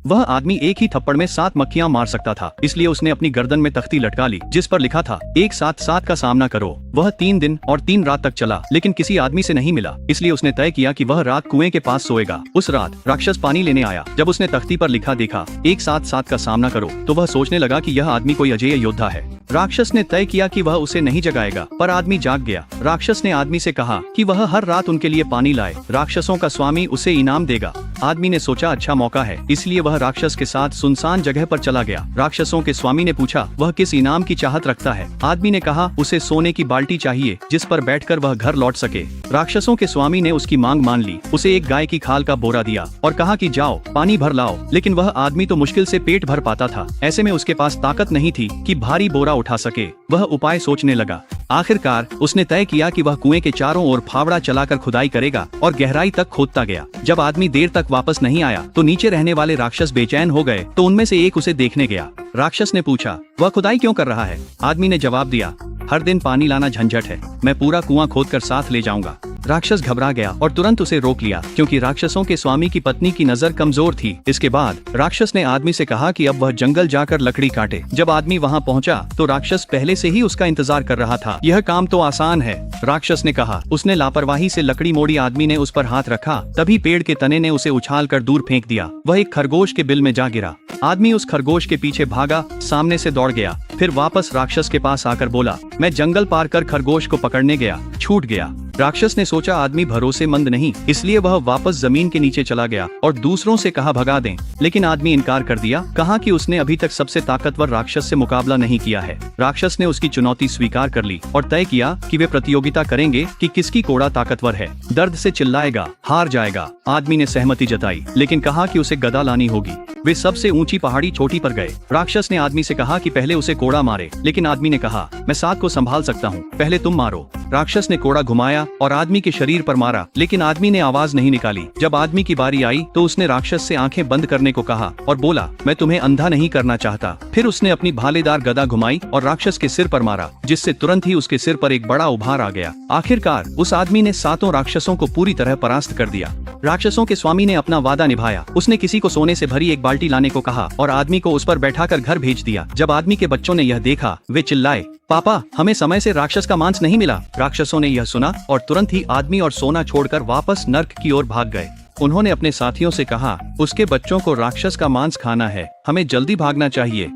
वह आदमी एक ही थप्पड़ में 7 मक्खियां मार सकता था, इसलिए उसने अपनी गर्दन में तख्ती लटका ली जिस पर लिखा था एक साथ 7 का सामना करो। वह 3 दिन और 3 रात तक चला, लेकिन किसी आदमी से नहीं मिला, इसलिए उसने तय किया कि वह रात कुएं के पास सोएगा। उस रात राक्षस पानी लेने आया। जब उसने तख्ती पर लिखा देखा एक साथ 7 का सामना करो, तो वह सोचने लगा कि यह आदमी कोई अजेय योद्धा है। राक्षस ने तय किया कि वह उसे नहीं जगाएगा, पर आदमी जाग गया। राक्षस ने आदमी से कहा कि वह हर रात उनके लिए पानी लाए, राक्षसों का स्वामी उसे इनाम देगा। आदमी ने सोचा अच्छा मौका है, इसलिए वह राक्षस के साथ सुनसान जगह पर चला गया। राक्षसों के स्वामी ने पूछा वह किस इनाम की चाहत रखता है। आदमी ने कहा उसे सोने की बाल्टी चाहिए जिस पर बैठकर वह घर लौट सके। राक्षसों के स्वामी ने उसकी मांग मान ली, उसे एक गाय की खाल का बोरा दिया और कहा कि जाओ पानी भर लाओ। लेकिन वह आदमी तो मुश्किल से पेट भर पाता था, ऐसे में उसके पास ताकत नहीं थी कि भारी बोरा उठा सके। वह उपाय सोचने लगा। आखिरकार उसने तय किया कि वह कुएं के चारों ओर फावड़ा चलाकर खुदाई करेगा और गहराई तक खोदता गया। जब आदमी देर तक वापस नहीं आया तो नीचे रहने वाले राक्षस बेचैन हो गए, तो उनमें से एक उसे देखने गया। राक्षस ने पूछा वह खुदाई क्यों कर रहा है। आदमी ने जवाब दिया हर दिन पानी लाना झंझट है, मैं पूरा कुआं खोदकर साथ ले जाऊंगा। राक्षस घबरा गया और तुरंत उसे रोक लिया, क्योंकि राक्षसों के स्वामी की पत्नी की नजर कमजोर थी। इसके बाद राक्षस ने आदमी से कहा कि अब वह जंगल जाकर लकड़ी काटे। जब आदमी वहां पहुंचा तो राक्षस पहले से ही उसका इंतजार कर रहा था। यह काम तो आसान है, राक्षस ने कहा। उसने लापरवाही से लकड़ी मोड़ी। आदमी ने उस पर हाथ रखा, तभी पेड़ के तने ने उसे उछालकर दूर फेंक दिया। वह एक खरगोश के बिल में जा गिरा। आदमी उस खरगोश के पीछे भागा, सामने से दौड़ गया, फिर वापस राक्षस के पास आकर बोला मैं जंगल पार कर खरगोश को पकड़ने गया, छूट गया। राक्षस ने सोचा आदमी भरोसेमंद नहीं, इसलिए वह वापस जमीन के नीचे चला गया और दूसरों से कहा भगा दें, लेकिन आदमी इनकार कर दिया। कहा कि उसने अभी तक सबसे ताकतवर राक्षस से मुकाबला नहीं किया है। राक्षस ने उसकी चुनौती स्वीकार कर ली और तय किया कि वे प्रतियोगिता करेंगे कि किसकी कोड़ा ताकतवर है। दर्द से चिल्लाएगा, हार जाएगा। आदमी ने सहमति जताई, लेकिन कहा कि उसे गदा लानी होगी। वे सबसे ऊंची पहाड़ी चोटी पर गए। राक्षस ने आदमी से कहा कि पहले उसे कोड़ा मारे, लेकिन आदमी ने कहा मैं 7 को संभाल सकता हूँ, पहले तुम मारो। राक्षस ने कोड़ा घुमाया और आदमी के शरीर पर मारा, लेकिन आदमी ने आवाज नहीं निकाली। जब आदमी की बारी आई तो उसने राक्षस से आंखें बंद करने को कहा और बोला मैं तुम्हें अंधा नहीं करना चाहता। फिर उसने अपनी भालेदार गदा घुमाई और राक्षस के सिर पर मारा, जिससे तुरंत ही उसके सिर पर एक बड़ा उभार आ गया। आखिरकार उस आदमी ने 7 राक्षसों को पूरी तरह परास्त कर दिया। राक्षसों के स्वामी ने अपना वादा निभाया। उसने किसी को सोने से भरी एक बाल्टी लाने को कहा और आदमी को उस पर बैठाकर घर भेज दिया। जब आदमी के बच्चों ने यह देखा, वे चिल्लाए पापा हमें समय से राक्षस का मांस नहीं मिला। राक्षसों ने यह सुना और तुरंत ही आदमी और सोना छोड़कर वापस नर्क की ओर भाग गए। उन्होंने अपने साथियों से कहा उसके बच्चों को राक्षस का मांस खाना है, हमें जल्दी भागना चाहिए।